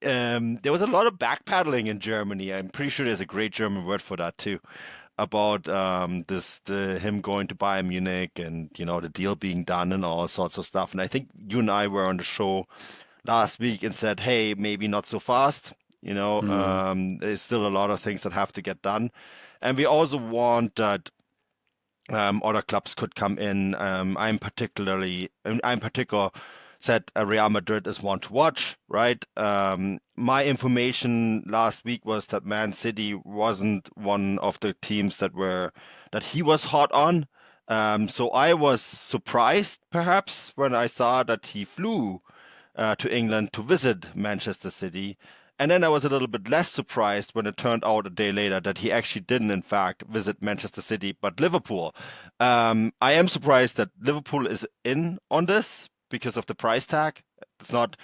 there was a lot of backpedaling in Germany. I'm pretty sure there's a great German word for that too, about the him going to Bayern Munich and the deal being done and all sorts of stuff. And I think you and I were on the show last week and said, hey, maybe not so fast. Mm. There's still a lot of things that have to get done, and we also want that other clubs could come in. I'm particular said Real Madrid is one to watch, right? My information last week was that Man City wasn't one of the teams that he was hot on. So I was surprised, perhaps, when I saw that he flew to England to visit Manchester City. And then I was a little bit less surprised when it turned out a day later that he actually didn't, in fact, visit Manchester City, but Liverpool. I am surprised that Liverpool is in on this because of the price tag. It's not,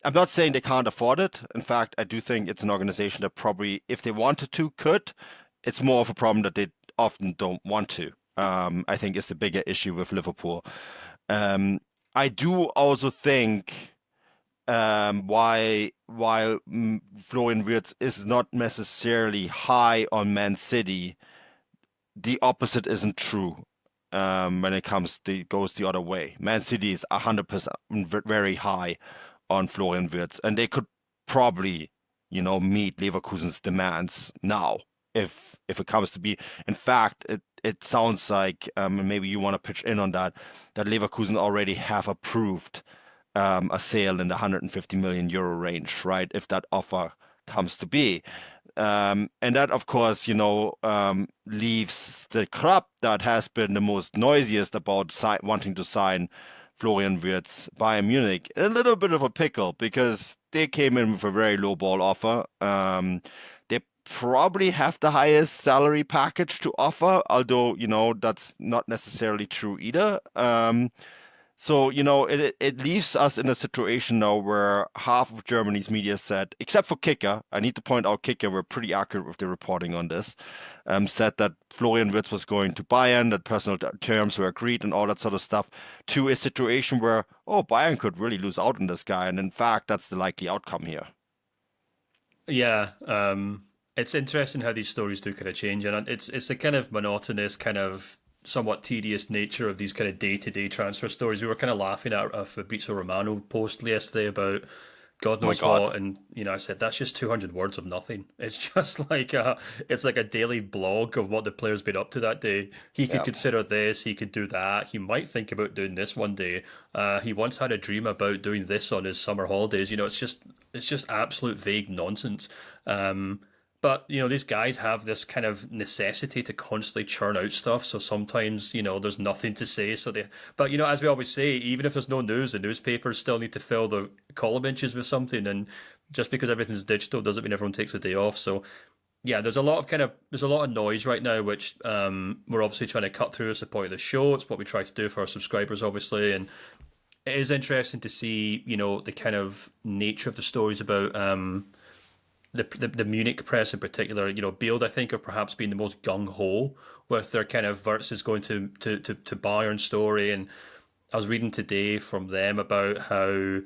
I'm not saying they can't afford it. In fact, I do think it's an organization that probably, if they wanted to, could. It's more of a problem that they often don't want to. I think is the bigger issue with Liverpool. Um, I do also think why while Florian Wirtz is not necessarily high on Man City, the opposite isn't true. When it goes the other way. Man City is 100% very high on Florian Wirtz, and they could probably, meet Leverkusen's demands now if it comes to be. In fact, it sounds like, and maybe you want to pitch in on that, that Leverkusen already have approved a sale in the 150 million euro range, right? If that offer comes to be. And that, of course, leaves the club that has been the most noisiest about wanting to sign Florian Wirtz, Bayern Munich, in a little bit of a pickle because they came in with a very low ball offer. They probably have the highest salary package to offer, although, that's not necessarily true either. So, it leaves us in a situation now where half of Germany's media said, except for Kicker, I need to point out Kicker were pretty accurate with the reporting on this, said that Florian Wirtz was going to Bayern, that personal terms were agreed and all that sort of stuff, to a situation where, oh, Bayern could really lose out on this guy. And in fact, that's the likely outcome here. Yeah, it's interesting how these stories do kind of change, and it's the kind of monotonous, kind of somewhat tedious nature of these kind of day-to-day transfer stories. We were kind of laughing at a Fabrizio Romano post yesterday about God Oh my knows God. what, and I said that's just 200 words of nothing. It's just it's like a daily blog of what the player's been up to that day. He could Yeah. consider this, he could do that, he might think about doing this one day. He once had a dream about doing this on his summer holidays. It's just absolute vague nonsense. But these guys have this kind of necessity to constantly churn out stuff. So sometimes there's nothing to say. But as we always say, even if there's no news, the newspapers still need to fill the column inches with something. And just because everything's digital doesn't mean everyone takes a day off. So yeah, there's a lot of noise right now, which we're obviously trying to cut through as the point of the show. It's what we try to do for our subscribers, obviously, and it is interesting to see the kind of nature of the stories about the Munich press in particular. Bild, I think, have perhaps been the most gung ho with their kind of Wirtz going to Bayern story. And I was reading today from them about how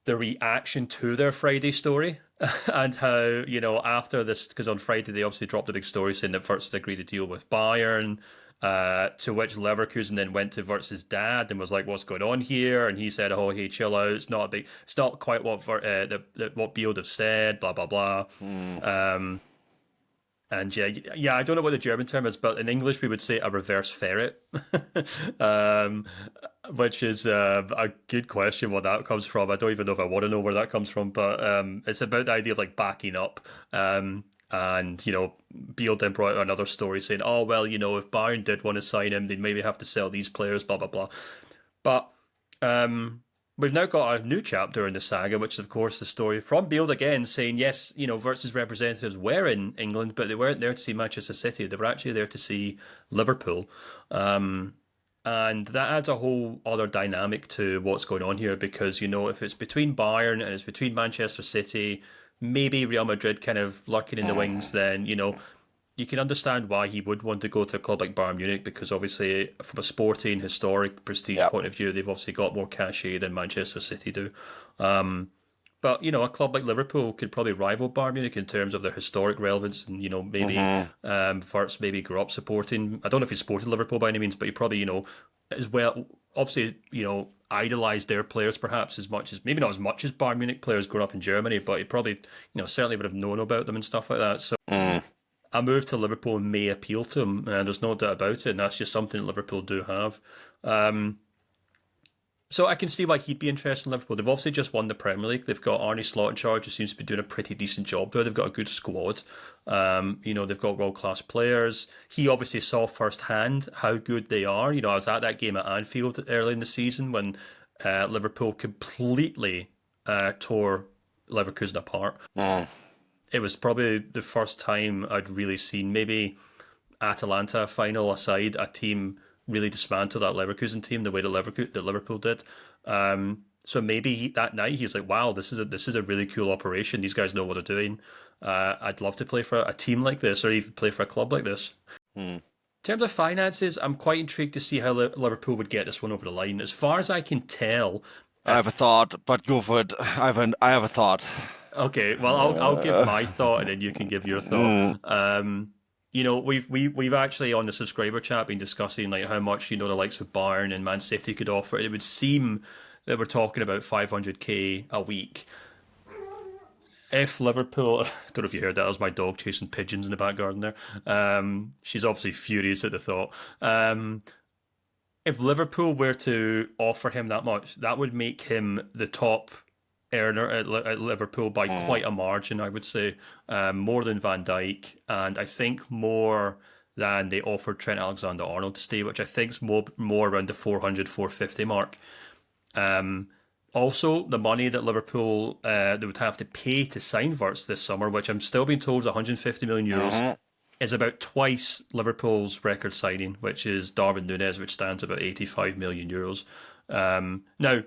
the reaction to their Friday story and how, after this, because on Friday they obviously dropped a big story saying that Wirtz had agreed to deal with Bayern. To which Leverkusen then went to Wirtz's dad and was like, "What's going on here?" And he said, "Oh, hey, chill out. It's not quite what what Bield have said. Blah blah blah." Hmm. Um, and yeah, I don't know what the German term is, but in English we would say a reverse ferret, um, which is a good question. What that comes from, I don't even know if I want to know where that comes from, but it's about the idea of like backing up. And Beale then brought out another story saying, "Oh well, if Bayern did want to sign him, they'd maybe have to sell these players, blah blah blah." But we've now got a new chapter in the saga, which is of course the story from Beale again, saying yes, Wirtz's representatives were in England, but they weren't there to see Manchester City. They were actually there to see Liverpool. And that adds a whole other dynamic to what's going on here because, if it's between Bayern and it's between Manchester City, maybe Real Madrid kind of lurking in the wings, then, you can understand why he would want to go to a club like Bayern Munich because obviously, from a sporting, historic, prestige Yeah. point of view, they've obviously got more cachet than Manchester City do. But a club like Liverpool could probably rival Bayern Munich in terms of their historic relevance, and maybe Hmm. Wirtz maybe grew up supporting. I don't know if he supported Liverpool by any means, but he probably as well. Obviously, idolized their players perhaps as much as maybe not as much as Bayern Munich players growing up in Germany, but he probably certainly would have known about them and stuff like that. So Mm. a move to Liverpool may appeal to him, and there's no doubt about it. And that's just something that Liverpool do have. So I can see why he'd be interested in Liverpool. They've obviously just won the Premier League. They've got Arne Slot in charge, who seems to be doing a pretty decent job there. They've got a good squad. They've got world class players. He obviously saw firsthand how good they are. I was at that game at Anfield early in the season when Liverpool completely tore Leverkusen apart. Mm. It was probably the first time I'd really seen, maybe Atalanta final aside, a team really dismantle that Leverkusen team the way that Liverpool did. So maybe that night he was like, "Wow, this is a really cool operation. These guys know what they're doing. I'd love to play for a team like this, or even play for a club like this." Mm. In terms of finances, I'm quite intrigued to see how Liverpool would get this one over the line. As far as I can tell, I have a thought, but go for it. I have a thought. okay, well, I'll give my thought, and then you can give your thought. Mm. We've actually on the subscriber chat been discussing like how much the likes of Bayern and Man City could offer. It would seem that we're talking about 500k a week. If Liverpool, I don't know if you heard that, that was my dog chasing pigeons in the back garden there. She's obviously furious at the thought. If Liverpool were to offer him that much, that would make him the top earner at Liverpool by Mm. quite a margin, I would say. More than Van Dijk, and I think more than they offered Trent Alexander-Arnold to stay, which I think is more around the 400, 450 mark. Also, the money that Liverpool they would have to pay to sign Wirtz this summer, which I'm still being told is 150 million euros, Mhm. is about twice Liverpool's record signing, which is Darwin Núñez, which stands about 85 million euros. Now,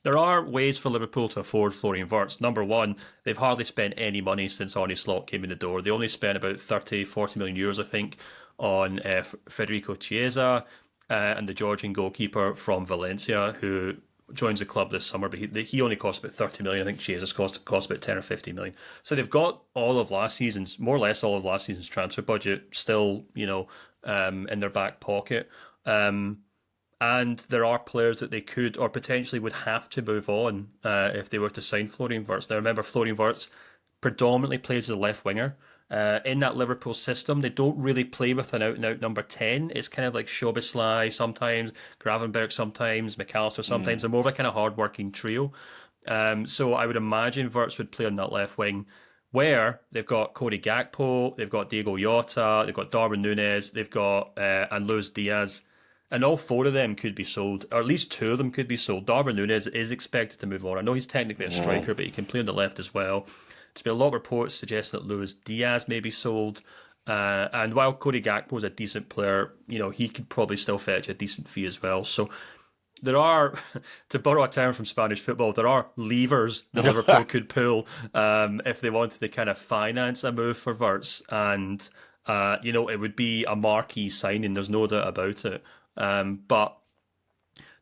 there are ways for Liverpool to afford Florian Wirtz. Number one, they've hardly spent any money since Arne Slot came in the door. They only spent about 30, 40 million euros, I think, on Federico Chiesa and the Georgian goalkeeper from Valencia, who joins the club this summer, but he only cost about 30 million. I think Chiesa's cost about 10 or 15 million. So they've got all of last season's, more or less all of last season's transfer budget still, in their back pocket. And there are players that they could or potentially would have to move on if they were to sign Florian Wirtz. Now, remember, Florian Wirtz predominantly plays as a left winger. In that Liverpool system, they don't really play with an out-and-out number 10. It's kind of like Szoboszlai sometimes, Gravenberch sometimes, McAllister sometimes. They're more of a kind of hard-working trio. So I would imagine Wirtz would play on that left wing, where they've got Cody Gakpo, they've got Diego Jota, they've got Darwin Núñez, they've got and Luis Diaz. And all four of them could be sold, or at least two of them could be sold. Darwin Núñez is expected to move on. I know he's technically a striker, but he can play on the left as well. There's been a lot of reports suggesting that Luis Diaz may be sold. And while Cody Gakpo is a decent player, he could probably still fetch a decent fee as well. So there are, to borrow a term from Spanish football, there are levers that Liverpool could pull if they wanted to kind of finance a move for Wirtz. And, it would be a marquee signing. There's no doubt about it. But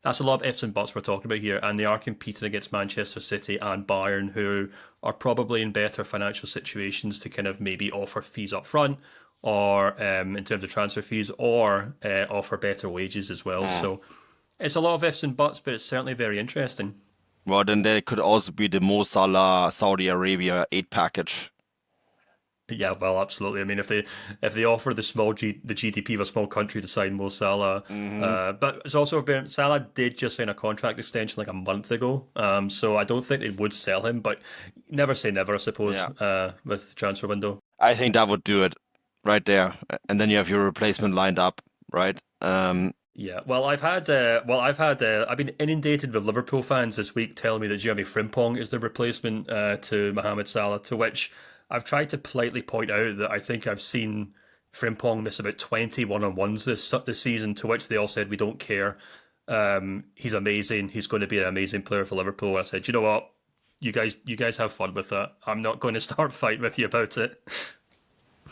that's a lot of ifs and buts we're talking about here, and they are competing against Manchester City and Bayern, who are probably in better financial situations to kind of maybe offer fees up front, or in terms of transfer fees, or offer better wages as well. So it's a lot of ifs and buts, but it's certainly very interesting. Well, then there could also be the Mo Salah Saudi Arabia aid package. Yeah, well, absolutely. I mean, if they offer the GDP of a small country to sign Mo Salah, but it's also Salah did just sign a contract extension like a month ago, so I don't think they would sell him. But never say never, I suppose. Yeah. With the transfer window. I think that would do it right there. And then you have your replacement lined up, right? Yeah, well, I've been inundated with Liverpool fans this week telling me that Jeremy Frimpong is the replacement to Mohamed Salah, to which I've tried to politely point out that I think I've seen Frimpong miss about 20 one-on-ones this season, to which they all said, we don't care. He's amazing. He's going to be an amazing player for Liverpool. I said, you know what? You guys have fun with that. I'm not going to start fighting with you about it.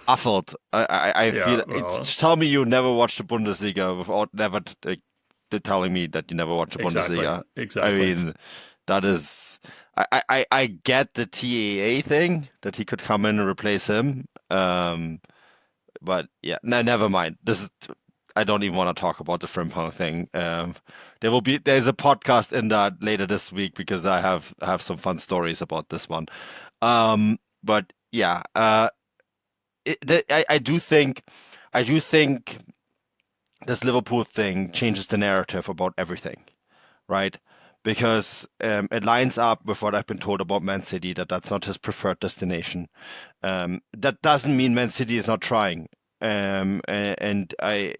Baffled. I Yeah, feel. well, Tell me you never watched the Bundesliga without never telling me that you never watched the exactly, Bundesliga. I exactly. mean, that is. I get the TAA thing that he could come in and replace him. But yeah, no, never mind. I don't even want to talk about the Frimpong thing. There's a podcast in that later this week because I have some fun stories about this one. But yeah, I do think this Liverpool thing changes the narrative about everything, right? Because it lines up with what I've been told about Man City, that that's not his preferred destination. That doesn't mean Man City is not trying. And there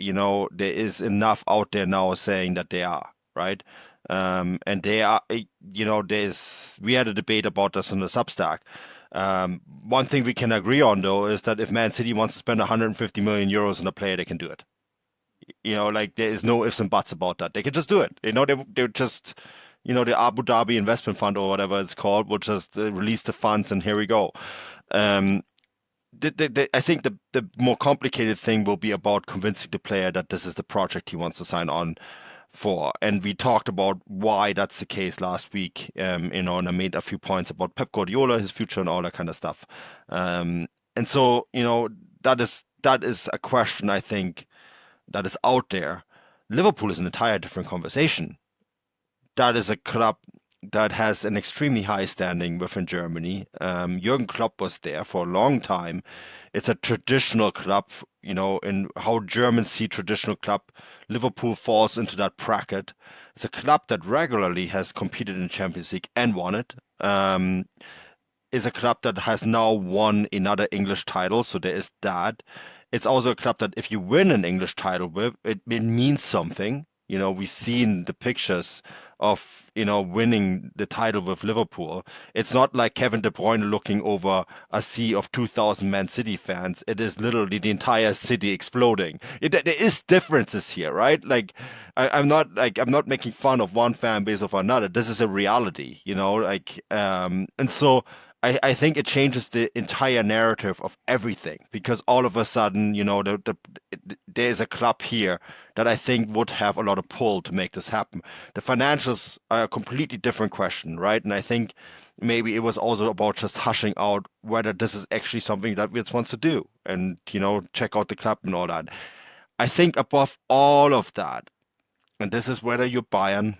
is enough out there now saying that they are, right? And they are, we had a debate about this on the Substack. One thing we can agree on, though, is that if Man City wants to spend 150 million euros on a player, they can do it. Like there is no ifs and buts about that. They can just do it. They just, the Abu Dhabi Investment Fund or whatever it's called will just release the funds and here we go. Um, I think the more complicated thing will be about convincing the player that this is the project he wants to sign on for. And we talked about why that's the case last week, and I made a few points about Pep Guardiola, his future, and all that kind of stuff. And so, that is a question I think that is out there. Liverpool is an entire different conversation. That is a club that has an extremely high standing within Germany. Jurgen Klopp was there for a long time. It's a traditional club, in how Germans see traditional club. Liverpool falls into that bracket. It's a club that regularly has competed in Champions League and won it. Is a club that has now won another English title, so there is that. It's also a club that if you win an English title with, it means something. We've seen the pictures of, winning the title with Liverpool. It's not like Kevin De Bruyne looking over a sea of 2,000 Man City fans. It is literally the entire city exploding. There is differences here, right? Like, I'm not making fun of one fan base of another. This is a reality, and so I think it changes the entire narrative of everything because all of a sudden, there's a club here that I think would have a lot of pull to make this happen. The financials are a completely different question, right? And I think maybe it was also about just hushing out whether this is actually something that Wirtz wants to do and, check out the club and all that. I think above all of that, and this is whether you're Bayern,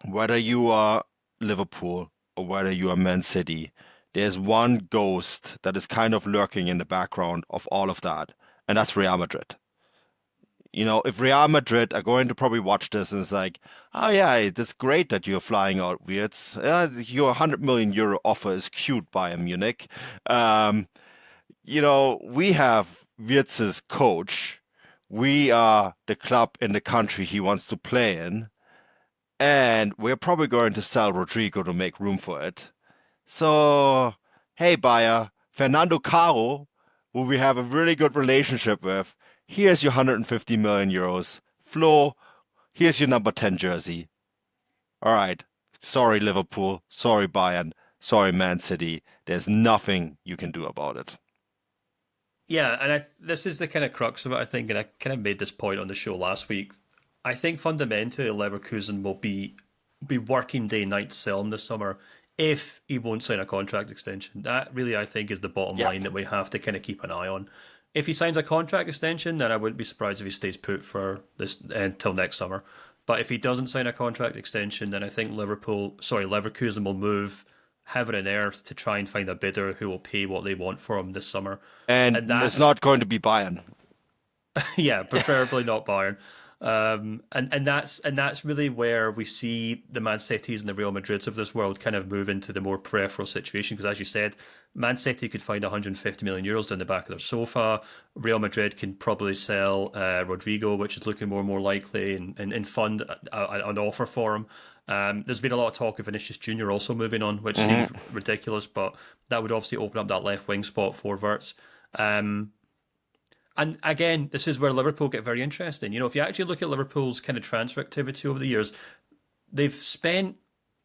whether you are Liverpool, or whether you are Man City, there's one ghost that is kind of lurking in the background of all of that, and that's Real Madrid. If Real Madrid are going to probably watch this and it's like, oh yeah, it's great that you're flying out, Wirtz. Your 100 million euro offer is cute, Bayern Munich. Um, we have Wirtz's coach. We are the club in the country he wants to play in. And we're probably going to sell Rodrigo to make room for it. So, hey, buyer, Fernando Caro, who we have a really good relationship with, here's your 150 million euros. Flo, here's your number 10 jersey. All right. Sorry, Liverpool. Sorry, Bayern. Sorry, Man City. There's nothing you can do about it. Yeah, and this is the kind of crux of it, I think, and I kind of made this point on the show last week. I think fundamentally Leverkusen will be working day night to sell him this summer if he won't sign a contract extension. That really, I think, is the bottom Yeah. line that we have to kind of keep an eye on. If he signs a contract extension, then I wouldn't be surprised if he stays put for this until next summer. But if he doesn't sign a contract extension, then I think Leverkusen will move heaven and earth to try and find a bidder who will pay what they want for him this summer. And And it's that's not going to be Bayern. yeah, preferably not Bayern. And that's really where we see the Man Cities and the Real Madrids of this world kind of move into the more peripheral situation. Because as you said, Man City could find 150 million euros down the back of their sofa. Real Madrid can probably sell Rodrigo, which is looking more and more likely, and fund an offer for him. There's been a lot of talk of Vinicius Junior also moving on, which seems ridiculous, but that would obviously open up that left wing spot for Wirtz. And again, this is where Liverpool get very interesting. If you actually look at Liverpool's kind of transfer activity over the years, they've spent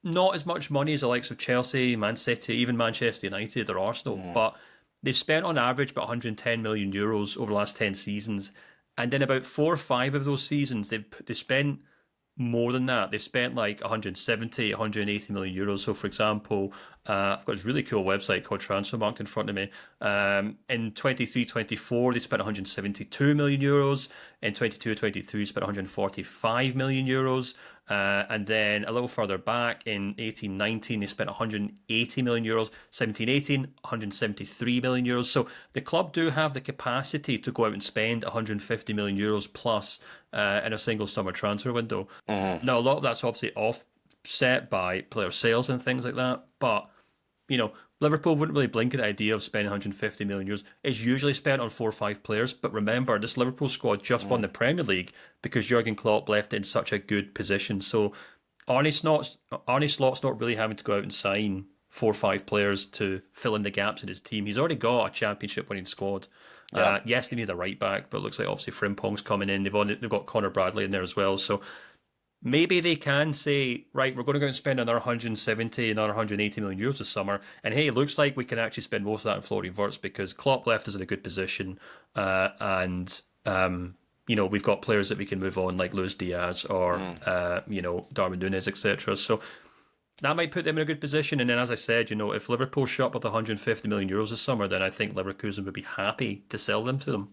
not as much money as the likes of Chelsea, Man City, even Manchester United or Arsenal, but they've spent on average about 110 million euros over the last 10 seasons. And then about 4 or 5 of those seasons, they've spent more than that. They spent like 170, 180 million euros. So, for example, I've got this really cool website called Transfermarkt in front of me. In 23-24, they spent 172 million euros. In 22-23, spent 145 million euros. And then a little further back in 18-19, they spent 180 million euros. 17-18, 173 million euros. So the club do have the capacity to go out and spend 150 million euros plus in a single summer transfer window. Now, a lot of that's obviously offset by player sales and things like that. But, Liverpool wouldn't really blink at the idea of spending 150 million euros. It's usually spent on 4 or 5 players. But remember, this Liverpool squad just won the Premier League because Jurgen Klopp left it in such a good position. So Arne Slot's not really having to go out and sign 4 or 5 players to fill in the gaps in his team. He's already got a championship winning squad. Yeah. Yes, they need a right back, but it looks like obviously Frimpong's coming in. They've got Connor Bradley in there as well. So maybe they can say, right, we're going to go and spend another 170, another 180 million euros this summer. And hey, it looks like we can actually spend most of that on Florian Wirtz because Klopp left us in a good position. We've got players that we can move on, like Luis Diaz or, Darwin Núñez, etc. So that might put them in a good position. And then, as I said, if Liverpool shot up with 150 million euros this summer, then I think Leverkusen would be happy to sell them to them.